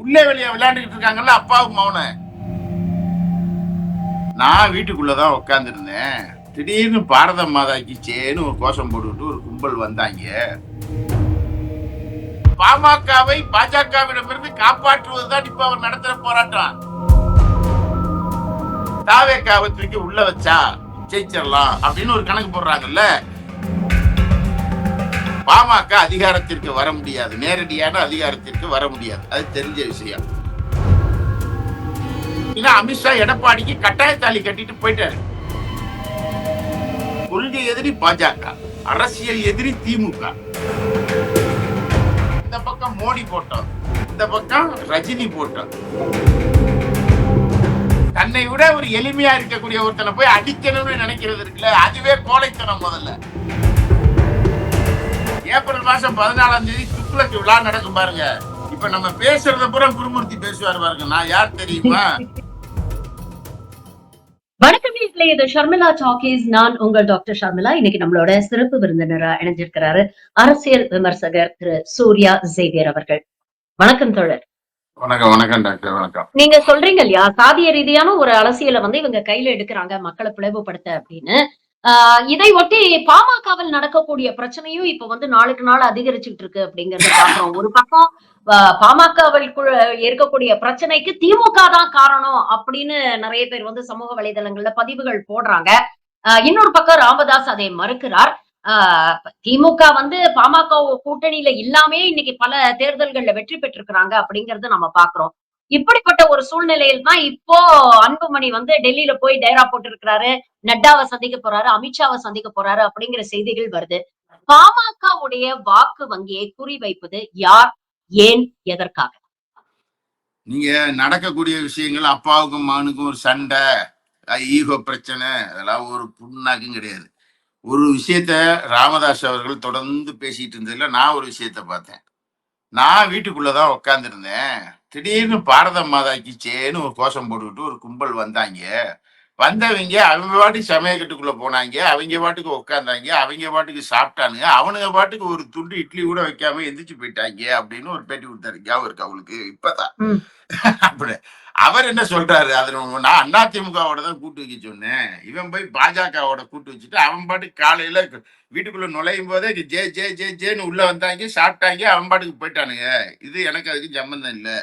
உள்ளே வெளியே விளையாண்டுக்கிட்டு இருக்காங்கல்ல அப்பாவும் மௌன. நான் வீட்டுக்குள்ளதான் உட்கார்ந்து இருந்தேன். திடீர்னு பாரத மாதாக்கு சேன்னு ஒரு கோஷம் போட்டுக்கிட்டு ஒரு கும்பல் வந்தாங்க. பாமகவை பாஜகவிடமிருந்து காப்பாற்றுவதுதான் இப்ப அவர் நடத்துற போராட்டம். தாவேக்காவை தூக்கி உள்ள வச்சா ஜெயிச்சிடலாம் அப்படின்னு ஒரு கணக்கு போடுறாங்கல்ல. பாமக அதிகாரத்திற்கு வர முடியாது, நேரடியான அதிகாரத்திற்கு வர முடியாது, அது தெரிஞ்ச விஷயம். அமித்ஷா எடப்பாடிக்கு கட்டாயத்தாலி கட்டிட்டு போயிட்டாரு. கொள்கை எதிரி பாஜக, அரசியல் எதிரி திமுக. இந்த பக்கம் மோடி போட்டோம், இந்த பக்கம் ரஜினி போட்டோம். தன்னை விட ஒரு எளிமையா இருக்கக்கூடிய ஒருத்தனை போய் அடிக்கணும்னு நினைக்கிறது இருக்குல்ல, அதுவே கோழைத்தனம். முதல்ல ஏப்ரல் மாசம் 14ஆம் தேதி துக்ளக் விழா நடக்கும் பாருங்க. இப்ப நம்ம பேசுறத பூரா குருமூர்த்தி பேசுவார் பாருங்க. நான் யார் தெரியுமா? வணக்கம் நேயர்களே, இது ஷர்மிளா டாக்கீஸ். நான் உங்கள் டாக்டர் ஷர்மிளா. இன்னைக்கு நம்மளோட சிறப்பு விருந்தினரா இணைஞ்சிருக்கிறாரு அரசியல் விமர்சகர் திரு சூர்யா சேவியர் அவர்கள். வணக்கம் தோழர். வணக்கம். வணக்கம் டாக்டர். வணக்கம். நீங்க சொல்றீங்க இல்லையா, சாதிய ரீதியான ஒரு அரசியலை இவங்க கையில எடுக்கிறாங்க மக்களை பிளவுபடுத்த அப்படின்னு. இதை ஒட்டி பாமகவில் நடக்கக்கூடிய பிரச்சனையும் இப்ப நாளுக்கு நாள் அதிகரிச்சுட்டு இருக்கு அப்படிங்கறத பாக்குறோம். ஒரு பக்கம் பாமகவில் இருக்கக்கூடிய பிரச்சனைக்கு திமுக தான் காரணம் அப்படின்னு நிறைய பேர் சமூக வலைதளங்கள்ல பதிவுகள் போடுறாங்க. இன்னொரு பக்கம் ராமதாஸ் அதை மறுக்கிறார். திமுக பாமக கூட்டணியில இல்லாமே இன்னைக்கு பல தேர்தல்கள்ல வெற்றி பெற்றிருக்கிறாங்க அப்படிங்கறத நம்ம பாக்குறோம். இப்படிப்பட்ட ஒரு சூழ்நிலையில் தான் இப்போ அன்புமணி டெல்லியில போய் டேரா போட்டு இருக்கிறாரு, நட்டாவை சந்திக்க போறாரு, அமித்ஷாவை சந்திக்க போறாரு அப்படிங்கிற செய்திகள் வருது. பாமகவுடைய வாக்கு வங்கியை குறிவைப்பது யார், ஏன், எதற்காக? நீங்க நடக்கக்கூடிய விஷயங்கள் அப்பாவுக்கும் மகனுக்கும் ஒரு சண்டை, ஈகோ பிரச்சனை, அதெல்லாம் ஒரு புண்ணாக்கும் கிடையாது. ஒரு விஷயத்த ராமதாஸ் அவர்கள் தொடர்ந்து பேசிட்டு இருந்ததுல நான் ஒரு விஷயத்த பார்த்தேன். நான் வீட்டுக்குள்ளதான் உட்கார்ந்து இருந்தேன். திடீர்னு பாரத மாதாக்கு சேன்னு ஒரு கோஷம் போட்டுக்கிட்டு ஒரு கும்பல் வந்தாங்க. வந்தவங்க அவங்க பாட்டுக்கு சமயக்கட்டுக்குள்ள போனாங்க, அவங்க பாட்டுக்கு உட்காந்தாங்க, அவங்க பாட்டுக்கு சாப்பிட்டானுங்க, அவனுங்க பாட்டுக்கு ஒரு துண்டு இட்லி கூட வைக்காம எந்திரிச்சு போயிட்டாங்க அப்படின்னு ஒரு பேட்டி கொடுத்தாரு. ஞாபகம் இருக்கு அவங்களுக்கு? இப்பதான் அப்படி அவர் என்ன சொல்றாரு, அதுல நான் அதிமுகவோட தான் கூட்டு வைக்க சொன்னேன், இவன் போய் பாஜகவோட கூட்டு வச்சுட்டு அவன் பாட்டுக்கு காலையில வீட்டுக்குள்ள நுழையும் போதே ஜே ஜே ஜே ஜேன்னு உள்ள வந்தாங்க, சாப்பிட்டாங்க, அவன் பாட்டுக்கு போயிட்டானுங்க. இது எனக்கு அதுக்கு சம்பந்தம் இல்லை.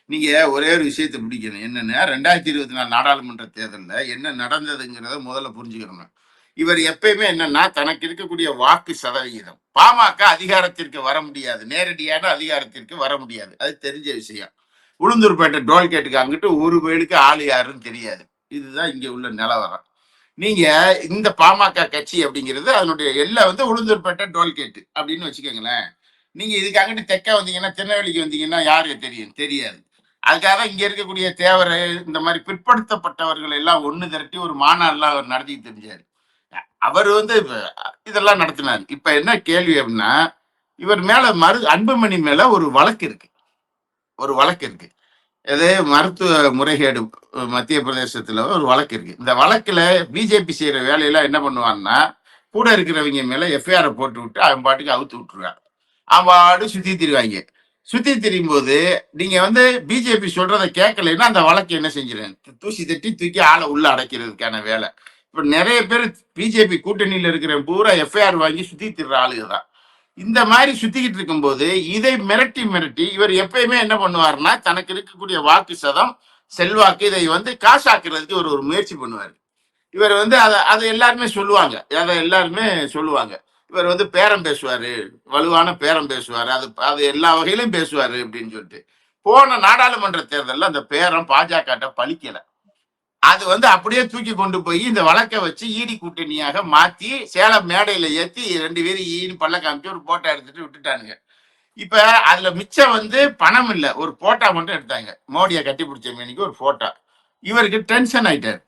நீங்க ஒரே ஒரு விஷயத்தை பிடிக்கணும். என்னன்னா 2024 நாடாளுமன்ற தேர்தல்ல என்ன நடந்ததுங்கிறத முதல்ல புரிஞ்சுக்கணும். இவர் எப்பயுமே என்னன்னா, தனக்கு இருக்கக்கூடிய வாக்கு சதவிகிதம், பாமக அதிகாரத்திற்கு வர முடியாது, நேரடியான அதிகாரத்திற்கு வர முடியாது, அது தெரிஞ்ச விஷயம். உளுந்தூர்பேட்டை டோல்கேட்டுக்கு அங்கிட்டு ஒரு வேலுக்கு ஆளு யாருன்னு தெரியாது. இதுதான் இங்க உள்ள நிலவரம். நீங்க இந்த பாமக கட்சி அப்படிங்கிறது அதனுடைய எல்லை உளுந்தூர்பேட்டை டோல்கேட்டு அப்படின்னு வச்சுக்கோங்களேன். நீங்க இதுக்கு அங்கிட்டு தெற்க வந்தீங்கன்னா, திருநெல்வேலிக்கு வந்தீங்கன்னா யாருக்கு தெரியும்? தெரியாது. அதுக்காக இங்க இருக்கக்கூடிய தேவரை, இந்த மாதிரி பிற்படுத்தப்பட்டவர்கள் எல்லாம் ஒண்ணு திரட்டி ஒரு மாநாடுலாம் அவர் நடத்தி தெரிஞ்சாரு. அவர் இதெல்லாம் நடத்தினார். இப்ப என்ன கேள்வி அப்படின்னா, இவர் மேல அன்புமணி மேல ஒரு வழக்கு இருக்கு. ஒரு வழக்கு இருக்கு. இது மருத்துவ முறைகேடு மத்திய பிரதேசத்துல ஒரு வழக்கு இருக்கு. இந்த வழக்குல பிஜேபி செய்யற வேலையெல்லாம் என்ன பண்ணுவான்னா, கூட இருக்கிறவங்க மேல எஃப்ஐஆர் போட்டு விட்டு அவன் பாட்டுக்கு அவுத்து விட்டுருவான். அவன் பாடு சுத்தி திரிவாங்க. சுத்தி திரியும் போது நீங்க பிஜேபி சொல்றதை கேட்கலைன்னா அந்த வழக்கு என்ன செஞ்சிருங்க, தூசி தட்டி தூக்கி ஆளை உள்ள அடைக்கிறதுக்கான வேலை. இப்ப நிறைய பேர் பிஜேபி கூட்டணியில இருக்கிற பூரா எஃப்ஐஆர் வாங்கி சுத்தி திரிற ஆளுங்க தான். இந்த மாதிரி சுத்திக்கிட்டு இருக்கும் போது இதை மிரட்டி மிரட்டி இவர் எப்பயுமே என்ன பண்ணுவாருன்னா, தனக்கு இருக்கக்கூடிய வாக்கு சதம், செல்வாக்கு, இதை காசாக்குறதுக்கு ஒரு ஒரு முயற்சி பண்ணுவாரு. இவர் அதை எல்லாருமே சொல்லுவாங்க, எல்லாருமே சொல்லுவாங்க, இவர் பேரம் பேசுவாரு, வலுவான பேரம் பேசுவாரு, அது எல்லா வகையிலும் பேசுவாரு அப்படின்னு சொல்லிட்டு. போன நாடாளுமன்ற தேர்தலில் அந்த பேரம் பாஜக பலிக்கல. அது அப்படியே தூக்கி கொண்டு போய் இந்த வழக்கை வச்சு ஈடி கூட்டணியாக மாத்தி சேலம் மேடையில ஏத்தி 2 பேரும் ஈன்னு பல்ல காமிச்சு ஒரு போட்டோ எடுத்துட்டு விட்டுட்டானுங்க. இப்ப அதுல மிச்சம் பணம் இல்ல, ஒரு போட்டோ மட்டும் எடுத்தாங்க. மோடியை கட்டி பிடிச்ச மேனிக்கு ஒரு போட்டோ. இவருக்கு டென்ஷன் ஆயிட்டாரு.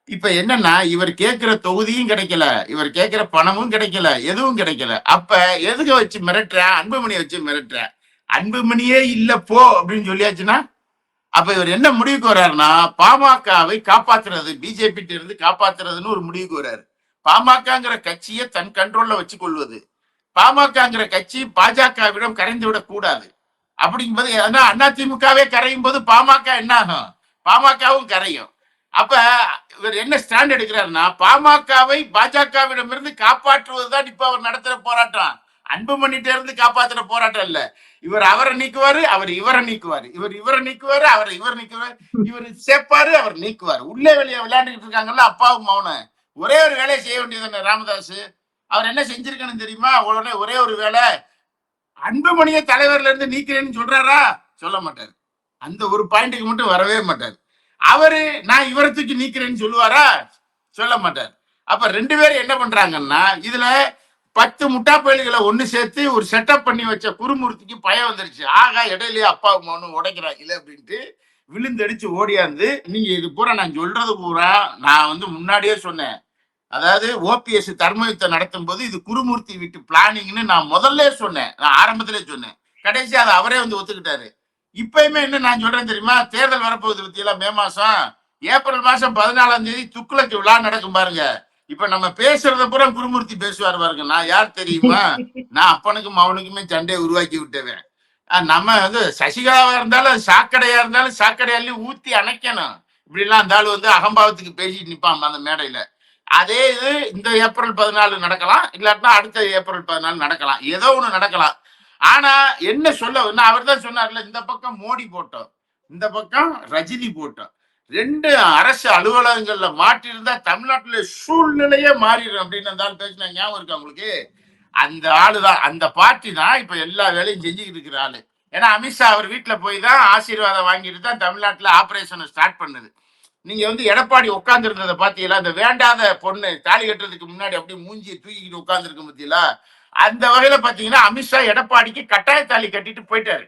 இப்ப என்னன்னா, இவர் கேட்கிற தொகுதியும் கிடைக்கல, இவர் கேட்கிற பணமும் கிடைக்கல, எதுவும் கிடைக்கல. அப்ப எதுக்கு வச்சு மிரட்டுற? அன்புமணியை வச்சு மிரட்டுற. அன்புமணியே இல்ல போ அப்படின்னு சொல்லியாச்சுன்னா, அப்ப இவர் என்ன முடிவுக்கு வர்றாருன்னா, பாமகவை காப்பாத்துறது, பிஜேபி இருந்து காப்பாத்துறதுன்னு ஒரு முடிவுக்கு வர்றாரு. பாமகங்கிற கட்சியை தன் கண்ட்ரோல்ல வச்சு கொள்வது, பாமகங்கிற கட்சி பாஜகவிடம் கரைந்து விடக் கூடாது. அப்படிங்கும்போது அதிமுகவே கரையும் போது பாமக என்ன ஆகும்? பாமகவும் கரையும். அப்ப இவர் என்ன ஸ்டாண்ட் எடுக்கிறாருன்னா, பாமகவை பாஜகவிடமிருந்து காப்பாற்றுவதுதான் இப்ப அவர் நடத்துற போராட்டம். அன்புமணிட்ட இருந்து காப்பாத்துற போராட்டம் இல்ல. இவர் அவரை நீக்குவாரு, அவர் இவரை நீக்குவாரு, இவர் இவரை நீக்குவாரு, அவரை இவர் நீக்குவாரு, இவர் சேர்ப்பாரு, அவர் நீக்குவாரு. உள்ளே வெளியே விளையாண்டுட்டு இருக்காங்கல்ல அப்பாவும் மௌனம். ஒரே ஒரு வேலையை செய்ய வேண்டியது ராமதாஸ். அவர் என்ன செஞ்சிருக்கணும் தெரியுமா? உடனே ஒரே ஒரு வேலை, அன்புமணியை தலைவர்ல இருந்து நீக்கிறேன்னு சொல்றாரா? சொல்ல மாட்டாரு. அந்த ஒரு பாயிண்ட்டுக்கு மட்டும் வரவே மாட்டாரு. அவரு நான் இவரை தூக்கி நீக்கிறேன்னு சொல்லுவாரா? சொல்ல மாட்டார். அப்ப 2 பேரும் என்ன பண்றாங்கன்னா, இதுல 10 முட்டா பயல்களை ஒண்ணு சேர்த்து ஒரு செட்டப் பண்ணி வச்ச குருமூர்த்திக்கு பயம் வந்துருச்சு. ஆகா இடையிலேயே அப்பா மௌனம் உடைக்கிறாங்களே அப்படின்ட்டு விழுந்தடிச்சு ஓடியாந்து, நீங்க இது பூரா நான் சொல்றது பூரா நான் முன்னாடியே சொன்னேன். அதாவது ஓபிஎஸ் தர்மயுத்தம் நடத்தும் போது இது குருமூர்த்தி வீட்டு பிளானிங்னு நான் முதல்ல சொன்னேன். நான் ஆரம்பத்திலே சொன்னேன். கடைசி அதை அவரே ஒத்துக்கிட்டாரு. இப்பயுமே என்ன நான் சொல்றேன் தெரியுமா? தேர்தல் வரப்போகுது பத்தியில மே மாசம், ஏப்ரல் மாசம் 14ஆம் தேதி துக்குளக்கு விழா நடக்கும் பாருங்க. இப்ப நம்ம பேசுறத பூரா குருமூர்த்தி பேசுவார் பாருங்க. நான் யார் தெரியுமா? நான் அப்பனுக்கும் அவனுக்குமே சண்டையை உருவாக்கி விட்டவன். நம்ம சசிகலாவா இருந்தாலும் சாக்கடையா இருந்தாலும் சாக்கடையாலையும் ஊத்தி அணைக்கணும். இப்படி எல்லாம் அந்த ஆளு அகம்பாவத்துக்கு பேசிட்டு நிப்பான் அந்த மேடையில. அதே இது இந்த ஏப்ரல் 14 நடக்கலாம், இல்லாட்டினா அடுத்த ஏப்ரல் 14 நடக்கலாம், ஏதோ ஒண்ணு நடக்கலாம். ஆனா என்ன சொல்ல அவர் தான் சொன்னார்ல, இந்த பக்கம் மோடி போட்டோம், இந்த பக்கம் ரஜினி போட்டோம், 2 அரசு அலுவலகங்கள்ல மாட்டிருந்தா தமிழ்நாட்டுல சூழ்நிலையே மாறிடும் அப்படின்னு அந்த ஆள் பேசினா ஞாபகம் இருக்கா உங்களுக்கு? அந்த ஆளுதான், அந்த பார்ட்டி தான் இப்ப எல்லா வேலையும் செஞ்சுக்கிட்டு இருக்கிற ஆளு. ஏன்னா அமித்ஷா அவர் வீட்டுல போய் தான் ஆசீர்வாதம் வாங்கிட்டு தான் தமிழ்நாட்டுல ஆபரேஷனை ஸ்டார்ட் பண்ணுது. நீங்க எடப்பாடி உட்கார்ந்து இருந்ததை பாத்தீங்களா? அந்த வேண்டாத பொண்ணு தாலி கட்டுறதுக்கு முன்னாடி அப்படியே மூஞ்சியை தூக்கிக்கிட்டு உட்கார்ந்து இருக்க பத்தியலா? அந்த வகையில பாத்தீங்கன்னா அமித்ஷா எடப்பாடிக்கு கட்டாய தாலி கட்டிட்டு போயிட்டாரு.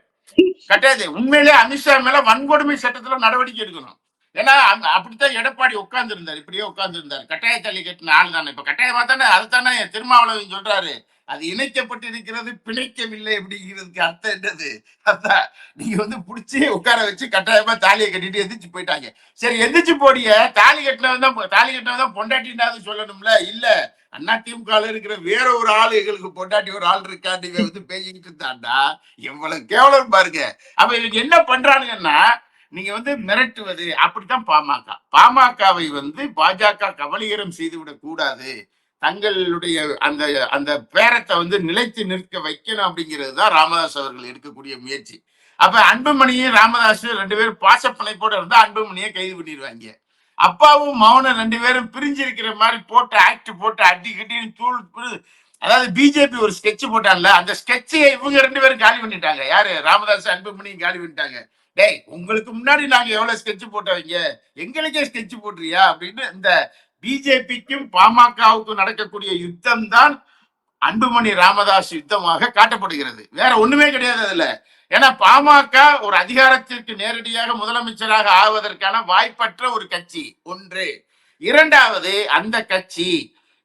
கட்டாயத்தை உண்மையிலே அமித்ஷா மேல வன்கொடுமை சட்டத்துல நடவடிக்கை எடுக்கணும். ஏன்னா அப்படித்தான் எடப்பாடி உட்கார்ந்து இருந்தார், இப்படியே உட்கார்ந்து இருந்தார். கட்டாய தாலி கட்டின ஆள் தானே. இப்ப கட்டாயமா தானே, அதுதானே திருமாவளவன் சொல்றாரு. அது இணைக்கப்பட்டிருக்கிறது, பிணைக்கவில்லை அப்படிங்கிறதுக்கு அர்த்தம் என்னது? அதான் நீங்க புடிச்சு உட்கார வச்சு கட்டாயமா தாலியை கட்டிட்டு எந்திரிச்சு போயிட்டாங்க. சரி எந்திரிச்சு போடிய, தாலி கட்டினவன் தான் பொண்டாட்டினாவது சொல்லணும்ல. இல்ல, அதிமுக இருக்கிற வேற ஒரு ஆளு எங்களுக்கு பொண்டாட்டி ஒரு ஆள் இருக்கா நீங்க பேசிக்கிட்டு இருந்தாண்டா, எவ்வளவு கேவலம் பாருங்க. அப்ப இவங்க என்ன பண்றானுங்கன்னா, நீங்க மிரட்டுவது அப்படித்தான் பாமகவை பாஜக கபலீகரம் செய்துவிடக் கூடாது, தங்களுடைய அந்த அந்த பேரத்தை நிலைத்து நிற்க வைக்கணும் அப்படிங்கிறது தான் ராமதாஸ் அவர்கள் எடுக்கக்கூடிய முயற்சி. அப்ப அன்புமணியும் ராமதாஸ் 2 பேரும் பாசப்பிணைப்போட இருந்தா அன்புமணியை கைது பண்ணிடுவாங்க. அப்பாவும் மௌனம் 2 பேரும் பிரிஞ்சு இருக்கிற மாதிரி போட்டு ஆக்ட் போட்டு அடி கட்டின்னு தூள். அதாவது பிஜேபி ஒரு ஸ்கெட்ச் போட்டான்ல, அந்த ஸ்கெட்சை இவங்க 2 பேரும் காலி பண்ணிட்டாங்க. யாரு? ராமதாஸ் அன்புமணியும் காலி பண்ணிட்டாங்க. டேய், உங்களுக்கு முன்னாடி நாங்க எவ்வளவு ஸ்கெட்ச் போட்டவங்க, எங்களுக்கே ஸ்கெட்ச் போட்டுறியா அப்படின்னு இந்த பிஜேபிக்கும் பாமகவுக்கும் நடக்கக்கூடிய யுத்தம் தான் அன்புமணி ராமதாஸ் யுத்தமாக காட்டப்படுகிறது. வேற ஒண்ணுமே கிடையாது அதுல. ஏன்னா பாமக ஒரு அதிகாரத்திற்கு நேரடியாக முதலமைச்சராக ஆவதற்கான வாய்ப்பற்ற ஒரு கட்சி ஒன்று. இரண்டாவது, அந்த கட்சி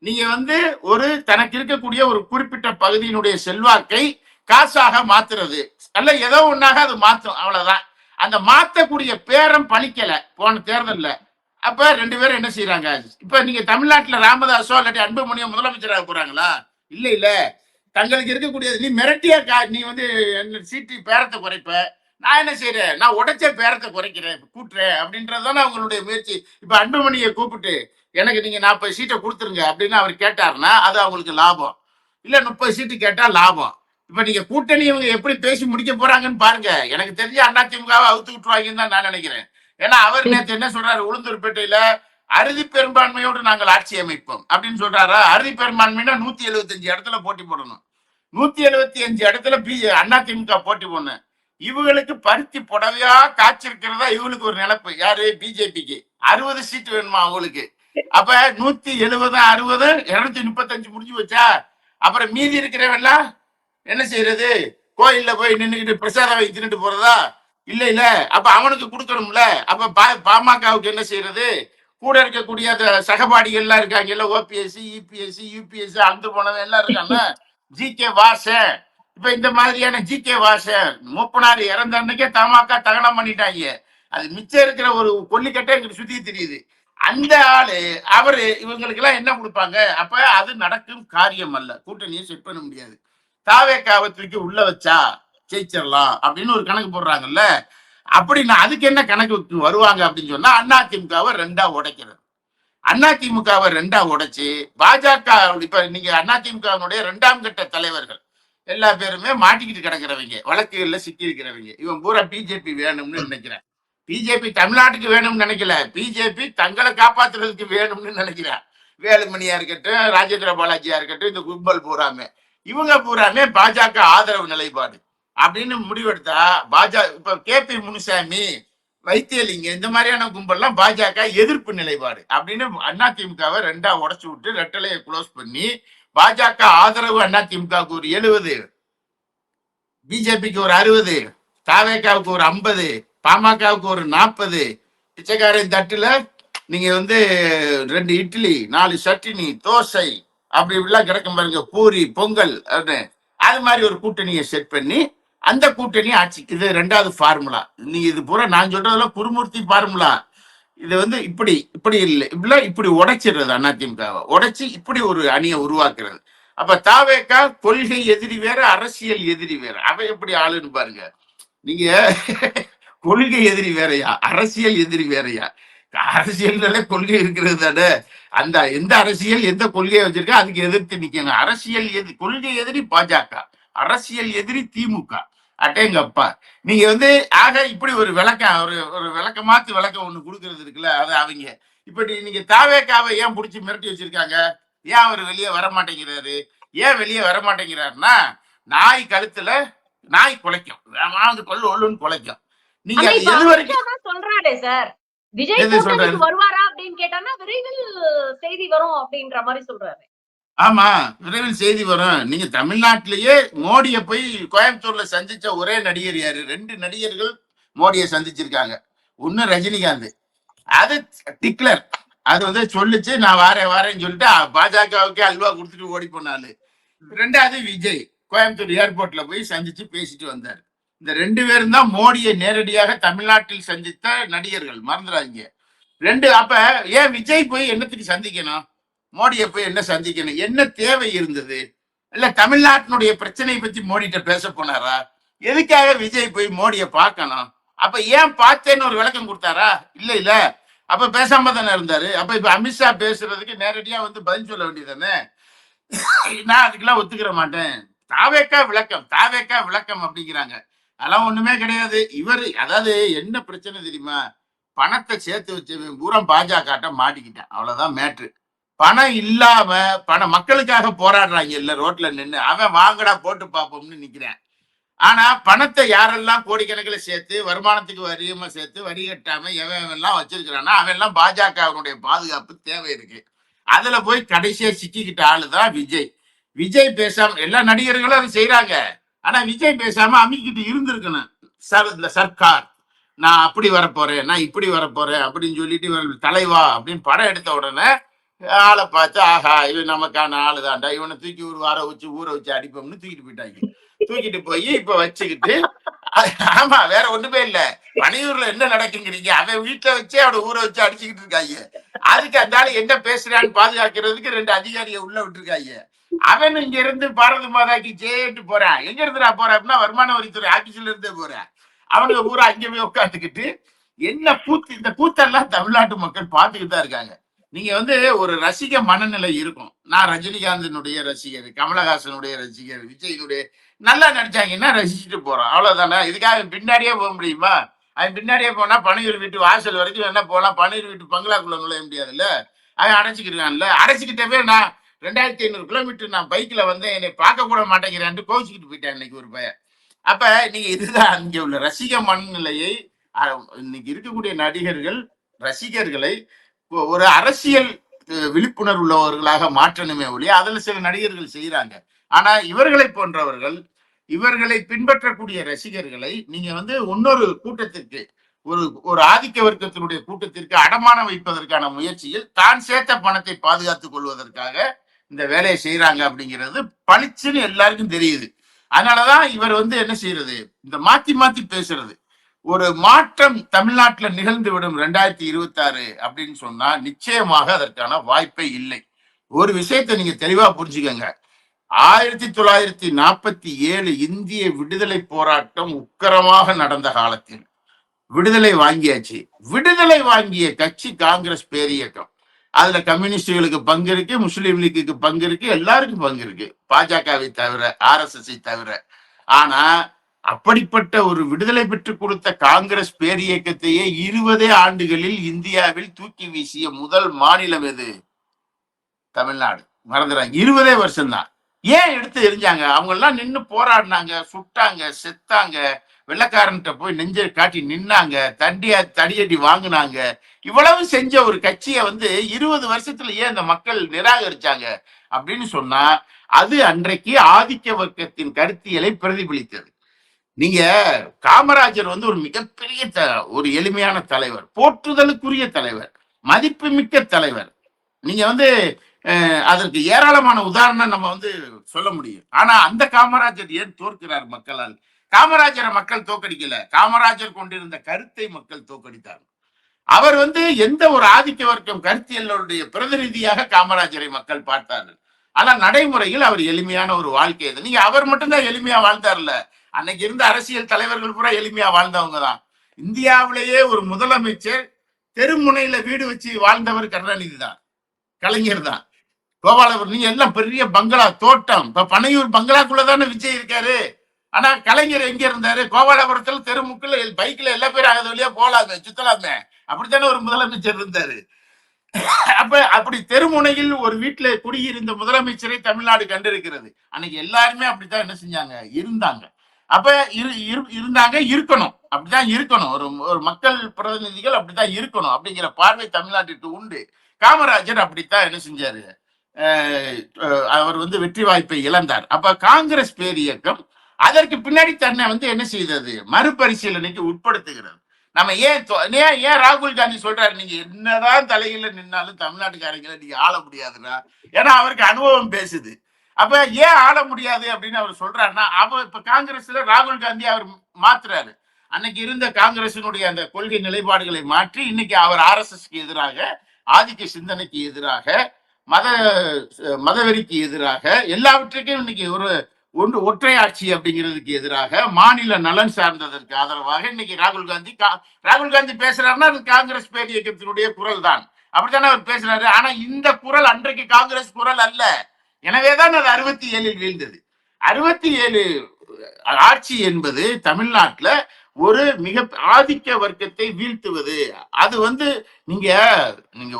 நீங்க ஒரு தனக்கு இருக்கக்கூடிய ஒரு குறிப்பிட்ட பகுதியினுடைய செல்வாக்கை காசாக மாத்துறது அல்ல, ஏதோ ஒன்னாக அது மாத்தும், அவ்வளவுதான். அந்த மாத்தக்கூடிய பேரம் பலிக்கல போன தேர்தல்ல. அப்ப 2 பேரும் என்ன செய்யறாங்க? இப்ப நீங்க தமிழ்நாட்டுல ராமதாஸோ இல்லாட்டி அன்புமணியோ முதலமைச்சராக போறாங்களா? இல்ல இல்ல. தங்களுக்கு இருக்கக்கூடியது நீ மிரட்டியா நீ சீட்டு பேரத்தை குறைப்ப, நான் என்ன செய்யறேன்? நான் உடைச்ச பேரத்தை குறைக்கிறேன், கூட்டுறேன் அப்படின்றதுதானே அவங்களுடைய முயற்சி. இப்ப அன்புமணியை கூப்பிட்டு எனக்கு நீங்க 40 சீட்டை கொடுத்துருங்க அப்படின்னு அவர் கேட்டாருன்னா அது அவங்களுக்கு லாபம். இல்ல 30 சீட்டு கேட்டா லாபம். இப்ப நீங்க கூட்டணி இவங்க எப்படி பேசி முடிக்க போறாங்கன்னு பாருங்க. எனக்கு தெரிஞ்ச அதிமுகவை அவுத்து விட்டுருவாங்கன்னு தான் நான் நினைக்கிறேன். ஏன்னா அவர் நேற்று என்ன சொல்றாரு, உளுந்தூர்பேட்டையில அறுதி பெரும்பான்மையோடு நாங்கள் ஆட்சி அமைப்போம் அப்படின்னு சொல்றாரா? அறுதி பெரும்பான்மைனா 175 இடத்துல போட்டி போடணும். 175 இடத்துல அதிமுக போட்டி போடணும். இவங்களுக்கு பருத்தி புடவையா காய்ச்சிருக்கிறதா இவங்களுக்கு ஒரு நினைப்பு. யாரு? பிஜேபிக்கு 60 சீட்டு வேணுமா அவங்களுக்கு. அப்ப 170 60 235 முடிஞ்சு வச்சா அப்புறம் மீதி இருக்கிறவெல்லாம் என்ன செய்யறது? கோயில்ல போய் நின்றுகிட்டு பிரசாதம் வாங்கி தின்னுட்டு போறதா? இல்ல இல்ல. அப்ப அவனுக்கு கொடுக்கணும்ல. அப்ப பாமகவுக்கு என்ன செய்யறது? கூட இருக்கக்கூடிய அந்த சகபாடிகள் எல்லாம் இருக்காங்கல்ல, ஓபிஎஸ் இபிஎஸ் யூபிஎஸ் அந்த போனவன் எல்லாம் இருக்காங்க. ஜி.கே. வாசன், இப்ப இந்த மாதிரியான ஜி.கே. வாசன் மூப்பனார் இறந்த அன்னைக்கே தமாக தகனம் பண்ணிட்டாங்க. அது மிச்சம் இருக்கிற ஒரு கொல்லிக்கட்டை எங்களுக்கு சுத்தி தெரியுது. அந்த ஆளு அவரு இவங்களுக்கு எல்லாம் என்ன கொடுப்பாங்க? அப்ப அது நடக்கும் காரியம் அல்ல. கூட்டணியை செட் பண்ண முடியாது. தாவேக்காவை தூக்கி உள்ள வச்சா ஜெயிச்சிடலாம் அப்படின்னு ஒரு கணக்கு போடுறாங்கல்ல. அப்படின்னா அதுக்கு என்ன கணக்கு வருவாங்க அப்படின்னு சொன்னா அதிமுகவை ரெண்டா உடைக்கிறது. அதிமுகவை ரெண்டா உடைச்சு பாஜக, இப்ப நீங்க அதிமுகவினுடைய இரண்டாம் கட்ட தலைவர்கள் எல்லா பேருமே மாட்டிக்கிட்டு கிடக்கிறவங்க, வழக்குகள்ல சிக்கி இருக்கிறவங்க. இவன் பூரா பிஜேபி வேணும்னு நினைக்கிறேன். பிஜேபி தமிழ்நாட்டுக்கு வேணும்னு நினைக்கல, பிஜேபி தங்களை காப்பாத்துறதுக்கு வேணும்னு நினைக்கிறேன். வேலுமணியா இருக்கட்டும், ராஜேந்திர பாலாஜியா இருக்கட்டும், இந்த கும்பல் பூராமே இவங்க பூராமே பாஜக ஆதரவு நிலைப்பாடு அப்படின்னு முடிவெடுத்தா இப்ப KP முனுசாமி, வைத்தியலிங்கம் இந்த மாதிரியான கும்பல்லாம் பாஜக எதிர்ப்பு நிலைப்பாடு அப்படின்னு அதிமுகவை ரெண்டா உடைச்சு விட்டு ரெட்டலையை க்ளோஸ் பண்ணி பாஜக ஆதரவு அதிமுகவுக்கு ஒரு 70, பிஜேபிக்கு ஒரு 60, தாவேகாவுக்கு ஒரு 50, பாமகவுக்கு ஒரு 40. பிச்சைக்காரன் தட்டுல நீங்க 2 இட்லி 4 சட்டினி தோசை அப்படி இப்படிலாம் கிடக்கும் பாருங்க, பூரி பொங்கல் அது மாதிரி ஒரு கூட்டணியை செட் பண்ணி அந்த கூட்டணி ஆட்சி. இது ரெண்டாவது ஃபார்முலா. நீங்க இது பூரா நான் சொல்றதுல குருமூர்த்தி ஃபார்முலா. இது இப்படி இப்படி இல்லை, இப்படி உடைச்சிடுறது. அதிமுகவை உடைச்சு இப்படி ஒரு அணியை உருவாக்குறது. அப்ப தாவேக்கா கொள்கை எதிரி வேற, அரசியல் எதிரி வேற. அவ எப்படி ஆளுன்னு பாருங்க. நீங்க கொள்கை எதிரி வேறையா, அரசியல் எதிரி வேறையா? அரசியல்னாலே கொள்கை இருக்கிறது தானே. அந்த எந்த அரசியல் எந்த கொள்கையை வச்சிருக்கா அதுக்கு எதிர்த்து நிக்கணும். அரசியல் கொள்கை எதிரி பாஜக, அரசியல் எதிரி திமுக. அட்டேங்கப்பா. நீங்க ஆக இப்படி ஒரு விளக்கம், ஒரு விளக்கமாத்து விளக்கம் ஒண்ணு கொடுக்கறது இருக்குல்ல, அது அவங்க. இப்ப நீங்க தாவேக்காவை ஏன் பிடிச்சி மிரட்டி வச்சிருக்காங்க? ஏன் அவர் வெளியே வர மாட்டேங்கிறாரு? ஏன் வெளியே வர மாட்டேங்கிறாருன்னா, நாய் கழுத்துல நாய் குலைக்கும், கொள்ளு ஒல்லுன்னு குலைக்கும். நீங்க ஆனா அது இப்ப எது வரைக்கும் அமித்ஷா தான் சொல்றாரே சார், விஜய் எது சொல்றாரு? கூட்டணிக்கு வருவாரா அப்படின்னு கேட்டானா விரைவில் செய்தி வரும் அப்படின்ற மாதிரி சொல்றாரு. ஆமா, விரைவில் செய்தி வரும். நீங்க தமிழ்நாட்டிலேயே மோடியை போய் கோயம்புத்தூர்ல சந்திச்ச ஒரே நடிகர் யாரு? 2 நடிகர்கள் மோடியை சந்திச்சிருக்காங்க. ஒண்ணு ரஜினிகாந்த், அது டிக்ளர், அது சொல்லுச்சு நான் வாரேன்னு சொல்லிட்டு பாஜகவுக்கே அல்வா கொடுத்துட்டு ஓடி போனாலு. 2வது விஜய் கோயம்புத்தூர் ஏர்போர்ட்ல போய் சந்திச்சு பேசிட்டு வந்தார். இந்த 2 பேரும் தான் மோடியை நேரடியாக தமிழ்நாட்டில் சந்தித்த நடிகர்கள், மறந்துடாதீங்க. அப்ப ஏன் விஜய் போய் என்னத்துக்கு சந்திக்கணும்? மோடியை போய் என்ன சந்திக்கணும்? என்ன தேவை இருந்தது? இல்ல தமிழ்நாட்டினுடைய பிரச்சனையை பத்தி மோடிட்ட பேச போனாரா? எதுக்காக விஜய் போய் மோடியை பார்க்கணும்? அப்ப ஏன் பார்த்தேன்னு ஒரு விளக்கம் கொடுத்தாரா? இல்ல அப்ப பேசாம தானே இருந்தாரு. அப்ப இப்ப அமித்ஷா பேசுறதுக்கு நேரடியா பதில் சொல்ல வேண்டியதானே. நான் அதுக்கெல்லாம் ஒத்துக்கிற மாட்டேன். தாவேக்கா விளக்கம் அப்படிங்கிறாங்க. அதெல்லாம் ஒண்ணுமே கிடையாது. அதாவது என்ன பிரச்சனை தெரியுமா? பணத்தை சேர்த்து வச்சவன் பூரா பாஜக மாட்டிக்கிட்டான், அவ்வளவுதான் மேட்ரு. பணம் இல்லாம மக்களுக்காக போராடுறாங்க இல்ல, ரோட்ல நின்று அவன் வாங்கடா போட்டு பார்ப்போம்னு நிக்கிறேன். ஆனா பணத்தை யாரெல்லாம் கோடிக்கணக்கில் சேர்த்து வருமானத்துக்கு அதிகமா சேர்த்து வரி கட்டாம எவன் வச்சிருக்கிறான்னா அவன் எல்லாம் பாஜகவினுடைய பாதுகாப்பு தேவை இருக்கு. அதுல போய் கடைசியா சிக்கிக்கிட்ட ஆளுதான் விஜய். விஜய் பேசாம, எல்லா நடிகர்களும் அதை செய்யறாங்க. ஆனா விஜய் பேசாம அமைக்கிட்டு இருந்திருக்கணும். இந்த சர்க்கார் நான் அப்படி வரப்போறேன், நான் இப்படி வரப்போறேன் அப்படின்னு சொல்லிட்டு தலைவா அப்படின்னு படம் எடுத்த உடனே ஆளை பார்த்து ஆஹா இவன் நமக்கான ஆளுதான்டா, இவனை தூக்கி ஒரு வாரம் வச்சு ஊற வச்சு அடிப்போம்னு தூக்கிட்டு போயிட்டாங்க. தூக்கிட்டு போய் இப்ப வச்சுக்கிட்டு, ஆமா வேற ஒண்ணுமே இல்ல. பனையூர்ல என்ன நடக்குங்கிறீங்க? அவன் வீட்டுல வச்சே அவனை ஊற வச்சு அடிச்சுக்கிட்டு இருக்காங்க. அதுக்கு அந்த ஆளு என்ன பேசுறான்னு பாதுகாக்கிறதுக்கு 2 அதிகாரியை உள்ள விட்டுருக்காங்க. அவன் இங்க இருந்து பாரத மாதாக்கு ஜெயிட்டு போறான். எங்க இருந்துடா போறான் அப்படின்னா வருமான வரித்துறை ஆபீஸ்ல இருந்தே போறேன். அவனுக்கு பூரா அங்கே போய் உட்காந்துக்கிட்டு என்ன கூத்து. இந்த கூத்தெல்லாம் தமிழ்நாட்டு மக்கள் பார்த்துக்கிட்டு தான் இருக்காங்க. நீங்க ஒரு ரசிக மனநிலை இருக்கும். நான் ரஜினிகாந்தினுடைய ரசிகர், கமலஹாசனுடைய ரசிகர், விஜயனுடைய நல்லா நடிச்சாங்கன்னா ரசிச்சுட்டு போறோம், அவ்வளவுதானே. இதுக்காக பின்னாடியே போக முடியுமா? அவன் பின்னாடியே போனா பனையூர் வீட்டு வாசல் வரைக்கும் என்ன போலாம், பனையூர் வீட்டு பங்களாக்குள்ள நுழைய முடியாதுல்ல. அவன் அடைச்சிக்கிட்டான்ல. அடைச்சிக்கிட்டே போய் நான் 2500 கிலோமீட்டர் நான் பைக்ல என்னை பார்க்க கூட மாட்டேங்கிறான்ட்டு கோவிச்சுக்கிட்டு போயிட்டேன் இன்னைக்கு ஒரு பையன். அப்ப நீங்க இதுதான் இங்க உள்ள ரசிக மனநிலையை இன்னைக்கு இருக்கக்கூடிய நடிகர்கள் ரசிகர்களை ஒரு அரசியல் விழிப்புணர்வு உள்ளவர்களாக மாற்றணுமே ஒழிய அதுல சில நடிகர்கள் செய்யறாங்க. ஆனா இவர்களை போன்றவர்கள், இவர்களை பின்பற்றக்கூடிய ரசிகர்களை நீங்க இன்னொரு கூட்டத்திற்கு, ஒரு ஆதிக்க வர்க்கத்தினுடைய கூட்டத்திற்கு அடமானம் வைப்பதற்கான முயற்சியில் தான் சேர்த்த பணத்தை பாதுகாத்துக் கொள்வதற்காக இந்த வேலையை செய்யறாங்க அப்படிங்கிறது பளிச்சுன்னு எல்லாருக்கும் தெரியுது. அதனாலதான் இவர் என்ன செய்யறது, இந்த மாத்தி மாத்தி பேசுறது. ஒரு மாற்றம் தமிழ்நாட்டில் நிகழ்ந்து விடும் 2026 அப்படின்னு சொன்னா நிச்சயமாக அதற்கான வாய்ப்பே இல்லை. ஒரு விஷயத்தை நீங்க தெளிவா புரிஞ்சுக்கங்க. 1947 இந்திய விடுதலை போராட்டம் உக்கிரமாக நடந்த காலத்தில் விடுதலை வாங்கியாச்சு. விடுதலை வாங்கிய கட்சி காங்கிரஸ் பேரியக்கம். அதுல கம்யூனிஸ்டுகளுக்கு பங்கு இருக்கு, முஸ்லீம் லீக்குக்கு பங்கு இருக்கு, எல்லாருக்கும் பங்கு இருக்கு, பாஜகவை தவிர, RSS தவிர. ஆனா அப்படிப்பட்ட ஒரு விடுதலை பெற்றுக் கொடுத்த காங்கிரஸ் பேரியக்கத்தையே 20 ஆண்டுகளில் இந்தியாவில் தூக்கி வீசிய முதல் மாநிலம் எது? தமிழ்நாடு. மறந்துறாங்க. 20 வருஷம் தான். ஏன் எடுத்து எரிஞ்சாங்க? அவங்க எல்லாம் நின்னு போராடினாங்க, சுட்டாங்க, செத்தாங்க, வெள்ளக்காரன்ட்ட போய் நெஞ்ச காட்டி நின்னாங்க, தடியடி வாங்கினாங்க. இவ்வளவு செஞ்ச ஒரு கட்சியை 20 வருஷத்துல ஏன் இந்த மக்கள் நிராகரிச்சாங்க அப்படின்னு சொன்னா, அது அன்றைக்கு ஆதிக்க வர்க்கத்தின் கருத்தியலை பிரதிபலித்தது. நீங்க காமராஜர் ஒரு மிகப்பெரிய ஒரு எளிமையான தலைவர், போற்றுதலுக்குரிய தலைவர், மதிப்புமிக்க தலைவர். நீங்க அதற்கு ஏராளமான உதாரணம் நம்ம சொல்ல முடியும். ஆனா அந்த காமராஜர் ஏன் தோற்கிறார் மக்களால்? காமராஜரை மக்கள் தோக்கடிக்கல, காமராஜர் கொண்டிருந்த கருத்தை மக்கள் தோக்கடித்தார். அவர் எந்த ஒரு ஆதிக்க வர்க்கம் கருத்தியலுடைய பிரதிநிதியாக காமராஜரை மக்கள் பார்த்தார்கள். ஆனா நடைமுறையில் அவர் எளிமையான ஒரு வாழ்க்கை. நீங்க அவர் மட்டும்தான் எளிமையா வாழ்ந்தார்ல, அன்னைக்கு இருந்த அரசியல் தலைவர்கள் பூரா எளிமையா வாழ்ந்தவங்க தான். இந்தியாவிலேயே ஒரு முதலமைச்சர் தெருமுனையில வீடு வச்சு வாழ்ந்தவர் கருணாநிதி தான், கலைஞர் தான், கோபாலபுரம். நீங்க எல்லாம் பெரிய பங்களா, தோட்டம். இப்ப பனையூர் பங்களாக்குள்ளதானே விஜய் இருக்காரு. ஆனா கலைஞர் எங்க இருந்தாரு? கோபாலபுரத்துல தெருமுக்குள்ள பைக்ல எல்லா பேரும் ஆகுது வழியா போலாமே, சுத்தலாமே. அப்படித்தானே ஒரு முதலமைச்சர் இருந்தாரு. அப்ப அப்படி தெருமுனையில் ஒரு வீட்டுல குடியிருந்த முதலமைச்சரை தமிழ்நாடு கண்டிருக்கிறது. அன்னைக்கு எல்லாருமே அப்படித்தான் என்ன செஞ்சாங்க, இருந்தாங்க. அப்ப இருந்தாங்க, இருக்கணும், அப்படித்தான் இருக்கணும். ஒரு மக்கள் பிரதிநிதிகள் அப்படித்தான் இருக்கணும் அப்படிங்கிற பார்வை தமிழ்நாட்டிற்கு உண்டு. காமராஜர் அப்படித்தான் என்ன செஞ்சாரு, அவர் வெற்றி வாய்ப்பை இழந்தார். அப்ப காங்கிரஸ் பேரியக்கம் அதற்கு பின்னாடி தன்னை என்ன செய்தது, மறுபரிசீலனைக்கு உட்படுத்துகிறது. நம்ம ஏன் ராகுல் காந்தி சொல்றாரு, நீங்க என்னதான் தலையில நின்னாலும் தமிழ்நாட்டுக்காரங்களை நீங்க ஆள முடியாதுன்னா, ஏன்னா அவருக்கு அனுபவம் பேசுது. அப்ப ஏன் ஆள முடியாது அப்படின்னு அவர் சொல்றாருன்னா, இப்ப காங்கிரஸ்ல ராகுல் காந்தி அவர் மாத்துறாரு. அன்னைக்கு இருந்த காங்கிரசினுடைய அந்த கொள்கை நிலைப்பாடுகளை மாற்றி இன்னைக்கு அவர் RSSக்கு எதிராக, ஆதிக்க சிந்தனைக்கு எதிராக, மதவெறிக்கு எதிராக, எல்லாவற்றுக்கும் இன்னைக்கு ஒற்றை ஆட்சி அப்படிங்கிறதுக்கு எதிராக, மாநில நலன் சார்ந்ததற்கு ஆதரவாக இன்னைக்கு ராகுல் காந்தி பேசுறாருன்னா அது காங்கிரஸ் பேரியக்கத்தினுடைய குரல் தான். அப்படித்தானே அவர் பேசுறாரு. ஆனா இந்த குரல் அன்றைக்கு காங்கிரஸ் குரல் அல்ல. எனவேதான் அது 67 வீழ்ந்தது. 67 ஆட்சி என்பது தமிழ்நாட்டுல ஒரு மிக ஆதிக்க வர்க்கத்தை வீழ்த்துவது. அது நீங்க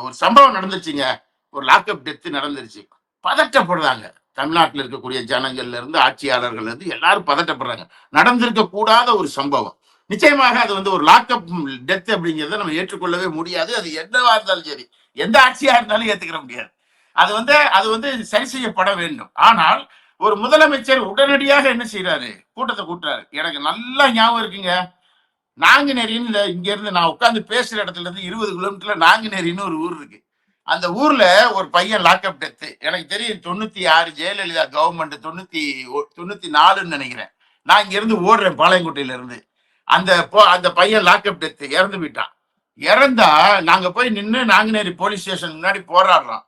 ஒரு சம்பவம் நடந்துச்சுங்க, ஒரு லாக்அப் டெத் நடந்துருச்சு, பதட்டப்படுறாங்க. தமிழ்நாட்டில் இருக்கக்கூடிய ஜனங்கள்ல இருந்து, ஆட்சியாளர்கள் இருந்து எல்லாரும் பதட்டப்படுறாங்க. நடந்திருக்க கூடாத ஒரு சம்பவம். நிச்சயமாக அது ஒரு லாக்அப் டெத் அப்படிங்கிறத நம்ம ஏற்றுக்கொள்ளவே முடியாது. அது என்னவா இருந்தாலும் சரி, எந்த ஆட்சியா இருந்தாலும் ஏத்துக்கிற முடியாது. அது சரி செய்யப்பட வேண்டும். ஆனால் ஒரு முதலமைச்சர் உடனடியாக என்ன செய்யறாரு, கூட்டத்தை கூட்டுறாரு. எனக்கு நல்லா ஞாபகம் இருக்குங்க, நாங்குநேரின்னு இங்க இருந்து நான் உட்கார்ந்து பேசுற இடத்துல இருந்து 20 கிலோமீட்டர்ல நாங்குநேரின்னு ஒரு ஊர் இருக்கு. அந்த ஊர்ல ஒரு பையன் லாக்அப் டெத்து. எனக்கு தெரியும் 96 ஜெயலலிதா கவர்மெண்ட், 94ன்னு நினைக்கிறேன். நான் இங்க இருந்து ஓடுறேன் பாளையங்கோட்டையில இருந்து. அந்த பையன் லாக்அப் டெத்து, இறந்து போயிட்டான். இறந்தா நாங்க போய் நின்று நாங்குநேரி போலீஸ் ஸ்டேஷன் முன்னாடி போராடுறோம்.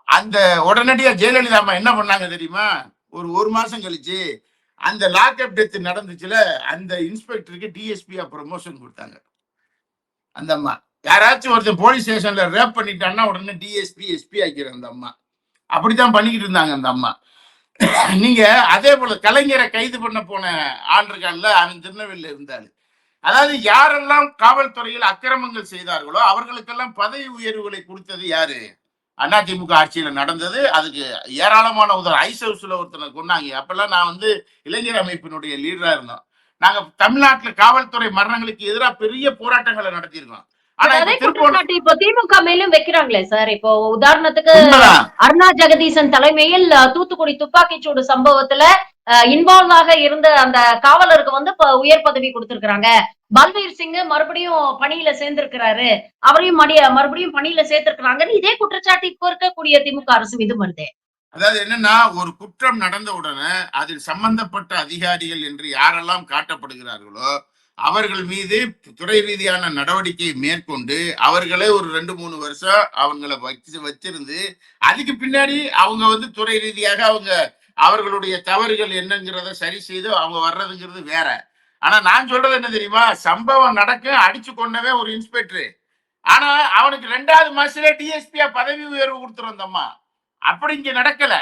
அந்த உடனடியா ஜெயலலிதா அம்மா என்ன பண்ணாங்க தெரியுமா, ஒரு மாசம் கழிச்சு அந்த லாக்அப் டெத் நடந்துச்சுல, அந்த இன்ஸ்பெக்டருக்கு டிஎஸ்பியா ப்ரமோஷன் கொடுத்தாங்க. அந்த அம்மா யாராச்சும் ஒருத்தர் போலீஸ் ஸ்டேஷன்ல ரேப் பண்ணிட்டான்னா உடனே டிஎஸ்பி, எஸ்பி ஆக்கிற அந்த அம்மா. அப்படித்தான் பண்ணிக்கிட்டு இருந்தாங்க அந்த அம்மா. நீங்க அதே போல கலைஞரை கைது பண்ண போன ஆள் இருக்கான்ல, அவன் திருநெல்வேலியில இருந்தாரு. அதாவது யாரெல்லாம் காவல்துறையில் அக்கிரமங்கள் செய்தார்களோ அவர்களுக்கெல்லாம் பதவி உயர்வுகளை கொடுத்தது யாரு? அதிமுக ஆட்சியில நடந்தது. அதுக்கு ஏராளமான ஐஸ் ஹவுஸ்ல ஒருத்தனை கொண்டாங்க. அப்பெல்லாம் நான் இளைஞர் அமைப்பினுடைய லீடரா இருந்தோம். நாங்க தமிழ்நாட்டுல காவல்துறை மரணங்களுக்கு எதிராக பெரிய போராட்டங்களை நடத்தியிருக்கோம். ஆனா இப்போ திமுக மேலும் வைக்கிறாங்களே சார். இப்போ உதாரணத்துக்கு அருணா ஜெகதீசன் தலைமையில் தூத்துக்குடி துப்பாக்கிச்சூடு சம்பவத்துல இன்வால்வ் ஆக இருந்த அந்த காவலருக்கு இப்ப உயர் பதவி கொடுத்திருக்கிறாங்க. பல்வீர் சிங் மறுபடியும் பணியில சேர்ந்திருக்கிறாரு, அவரையும் மறுபடியும் பணியில சேர்த்திருக்கிறாங்கன்னு இதே குற்றச்சாட்டு இப்ப இருக்கக்கூடிய திமுக அரசு மீது வருது. அதாவது என்னன்னா, ஒரு குற்றம் நடந்த உடனே அதில் சம்பந்தப்பட்ட அதிகாரிகள் என்று யாரெல்லாம் காட்டப்படுகிறார்களோ அவர்கள் மீது துறை ரீதியான நடவடிக்கையை மேற்கொண்டு அவர்களே ஒரு 2-3 வருஷம் அவங்களை வச்சிருந்து அதுக்கு பின்னாடி அவங்க துறை ரீதியாக அவங்க அவர்களுடைய தவறுகள் என்னங்கிறத சரி செய்து அவங்க வர்றதுங்கிறது வேற. ஆனா நான் சொல்றது என்ன தெரியுமா? சம்பவம் நடக்கும், அடிச்சு கொன்னவே ஒரு இன்ஸ்பெக்டர். ஆனா அவனுக்கு 2வது மாசத்திலே டிஎஸ்பியா பதவி உயர்வு கொடுத்துரும் அந்த அம்மா. அப்படி இங்க நடக்கல.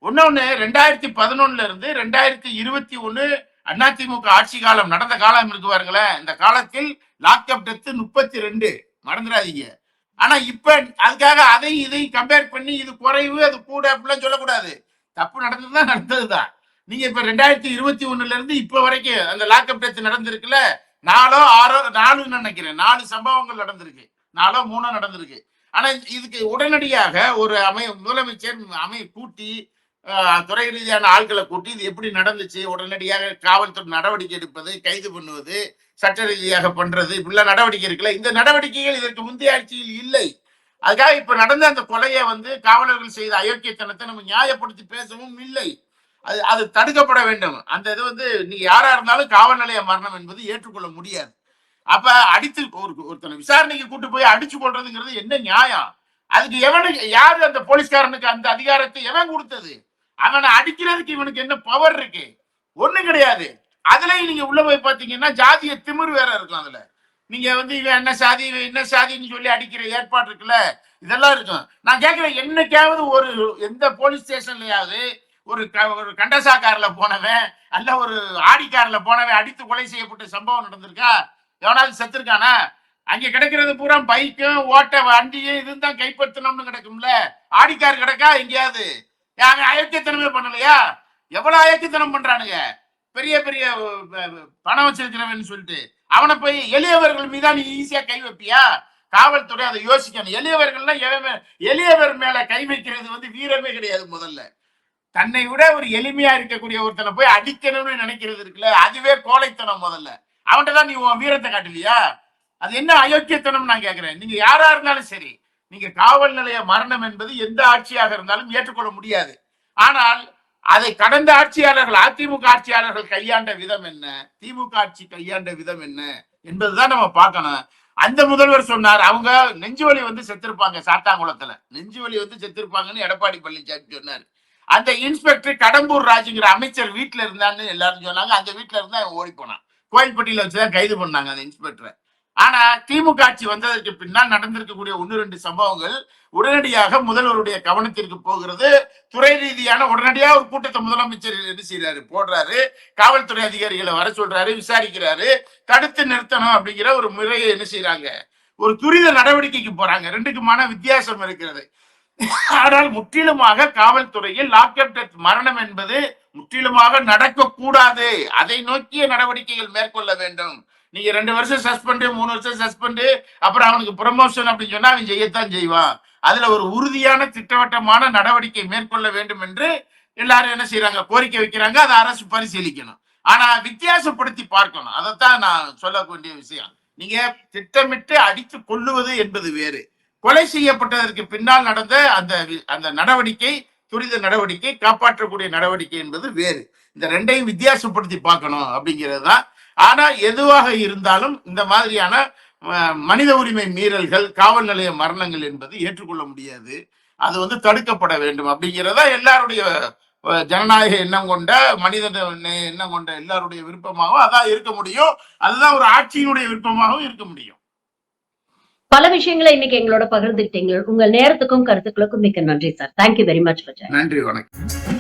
இன்னொன்னு 2011 இருந்து 2021 அதிமுக ஆட்சி காலம் நடந்த காலம் இருக்கு பாருங்களேன். இந்த காலத்தில் லாக்அப் டெத் 32 மறந்துடாதீங்க. ஆனா இப்ப அதுக்காக அதையும் இதையும் கம்பேர் பண்ணி இது குறைவு அது கூட அப்படிலாம் சொல்லக்கூடாது. தப்பு நடந்ததுதான் நடந்ததுதான். நீங்க இப்ப 2021 இருந்து இப்ப வரைக்கும் அந்த லாக்அப் டெத் நடந்திருக்குல்ல, 4 6 4 நினைக்கிறேன், 4 சம்பவங்கள் நடந்திருக்கு, 4 3 நடந்திருக்கு. ஆனா இதுக்கு உடனடியாக ஒரு முதலமைச்சர் கூட்டி துறை ரீதியான ஆட்களை கூட்டி இது எப்படி நடந்துச்சு, உடனடியாக காவல்துறை நடவடிக்கை எடுப்பது, கைது பண்ணுவது, சட்ட ரீதியாக பண்றது, இப்படிலாம் நடவடிக்கை இருக்குல்ல. இந்த நடவடிக்கைகள் இதற்கு முந்தைய ஆட்சியில் இல்லை. அதுக்காக இப்ப நடந்த அந்த கொலையை காவலர்கள் செய்த அயோக்கியத்தனத்தை நம்ம நியாயப்படுத்தி பேசவும் இல்லை. அது அது தடுக்கப்பட வேண்டும். அந்த இது நீங்க யாரா இருந்தாலும் காவல் நிலைய மரணம் என்பது ஏற்றுக்கொள்ள முடியாது. அப்ப அடித்து ஒருத்தனை விசாரணைக்கு கூட்டு போய் அடிச்சு கொள்றதுங்கிறது என்ன நியாயம்? அதுக்கு எவனுக்கு யாரு அந்த போலீஸ்காரனுக்கு அந்த அதிகாரத்தை எவன் கொடுத்தது? அவனை அடிக்கிறதுக்கு இவனுக்கு என்ன பவர் இருக்கு? ஒண்ணும் கிடையாது. அதுலயும் நீங்க உள்ள போய் பாத்தீங்கன்னா ஜாதிய திமிர் வேற இருக்கும். அதுல நீங்க இவன் என்ன சாதி இவன் என்ன சாதின்னு சொல்லி அடிக்கிற ஏற்பாடு இருக்குல்ல, இதெல்லாம் இருக்கும். நான் கேட்கிறேன், என்னைக்காவது ஒரு எந்த போலீஸ் ஸ்டேஷன்லயாவது ஒரு கண்டசா கார்ல போனவன் அல்ல ஒரு ஆடி கார்ல போனவன் அடித்து கொலை செய்யப்பட்ட சம்பவம் நடந்திருக்கா? எவனாவது செத்துருக்கானா? அங்க கிடைக்கிறது பூரா பைக்கும் ஓட்ட வண்டியும் இதுதான் கைப்பற்றணும்னு கிடக்கும்ல. ஆடிக்கார் கிடக்கா எங்கேயாவது? அயோக்கியத்தனமே பண்ணலையா? எவ்வளவு அயோக்கியத்தனம் பண்றானுங்க. பெரிய பெரிய பணம் வச்சிருக்கிறவன் சொல்லிட்டு அவனை போய் எளியவர்கள் மீதா நீ ஈஸியா கை வைப்பியா? காவல்துறை அதை யோசிக்கணும். எளியவர் மேல கை வைக்கிறது வீரமே கிடையாது. முதல்ல தன்னை விட ஒரு எளிமையா இருக்கக்கூடிய ஒருத்தனை போய் அடிக்கணும்னு நினைக்கிறது இருக்குல்ல, அதுவே கோழைத்தனம். முதல்ல அவன்கிட்ட தான் நீ உன் வீரத்தை காட்டுவியா? அது என்ன அயோக்கியத்தனம் நான் கேட்கிறேன். நீங்க யாரா இருந்தாலும் சரி, நீங்க காவல் நிலைய மரணம் என்பது எந்த ஆட்சியாக இருந்தாலும் ஏற்றுக்கொள்ள முடியாது. ஆனால் அதை கடந்த ஆட்சியாளர்கள், அதிமுக ஆட்சியாளர்கள் கையாண்ட விதம் என்ன, திமுக ஆட்சி கையாண்ட விதம் என்ன என்பதுதான் நம்ம பார்க்கணும். அந்த முதல்வர் சொன்னார், அவங்க நெஞ்சுவலி செத்திருப்பாங்க, சாத்தாங்குளத்துல நெஞ்சுவலி செத்திருப்பாங்கன்னு எடப்பாடி பழனிசாமி சொன்னார். அந்த இன்ஸ்பெக்டர் கடம்பூர் ராஜுங்கிற அமைச்சர் வீட்டுல இருந்தான்னு எல்லாரும் சொன்னாங்க. அந்த வீட்டுல இருந்தா ஓடி போனான். கோயில்பட்டியில வச்சுதான் கைது பண்ணாங்க அந்த இன்ஸ்பெக்டரை. ஆனா திமுக ஆட்சி வந்ததற்கு பின்னால் நடந்திருக்கக்கூடிய 1-2 சம்பவங்கள் உடனடியாக முதல்வருடைய கவனத்திற்கு போகிறது. துறை ரீதியான உடனடியாக ஒரு கூட்டத்தை முதலமைச்சர் என்ன செய்யறாரு, போடுறாரு. காவல்துறை அதிகாரிகளை வர சொல்றாரு, விசாரிக்கிறாரு. தடுத்து நிறுத்தணும் அப்படிங்கிற ஒரு முறையை என்ன செய்யறாங்க, ஒரு துரித நடவடிக்கைக்கு போறாங்க. ரெண்டுக்குமான வித்தியாசம் இருக்கிறது. ஆனால் முற்றிலுமாக காவல்துறையில் லாக்அப் டெத் மரணம் என்பது முற்றிலுமாக நடக்கக்கூடாது. அதை நோக்கிய நடவடிக்கைகள் மேற்கொள்ள வேண்டும். நீங்க 2 வருஷம் சஸ்பெண்ட், 3 வருஷம் சஸ்பெண்ட், அப்புறம் அவனுக்கு ப்ரமோஷன் அப்படின்னு சொன்னா அவன் செய்யத்தான் செய்வான். அதுல ஒரு உறுதியான திட்டவட்டமான நடவடிக்கை மேற்கொள்ள வேண்டும் என்று எல்லாரும் என்ன செய்யறாங்க, கோரிக்கை வைக்கிறாங்க. அதை அரசு பரிசீலிக்கணும். ஆனா வித்தியாசப்படுத்தி பார்க்கணும். அதைத்தான் நான் சொல்ல வேண்டிய விஷயம். நீங்க திட்டமிட்டு அடித்து கொள்ளுவது என்பது வேறு, கொலை செய்யப்பட்டதற்கு பின்னால் நடந்த அந்த நடவடிக்கை, துரித நடவடிக்கை, காப்பாற்றக்கூடிய நடவடிக்கை என்பது வேறு. இந்த ரெண்டையும் வித்தியாசப்படுத்தி பார்க்கணும் அப்படிங்கிறது தான். ஆனா எதுவாக இருந்தாலும் இந்த மாதிரியான மனித உரிமை மீறல்கள், காவல் நிலைய மரணங்கள் என்பது ஏற்றுக்கொள்ள முடியாது. அது தடுக்கப்பட வேண்டும் அப்படிங்கிறதா எல்லாருடைய ஜனநாயக எண்ணம் கொண்ட, மனித எண்ணம் கொண்ட எல்லாருடைய விருப்பமாகவும் அதான் இருக்க முடியும். அதுதான் ஒரு ஆட்சியினுடைய விருப்பமாகவும் இருக்க முடியும். பல விஷயங்களை இன்னைக்கு எங்களோட பகிர்ந்துக்கிட்டீங்க. உங்கள் நேரத்துக்கும் கருத்துக்களுக்கும் மிக்க நன்றி சார். Thank you very much. நன்றி, வணக்கம்.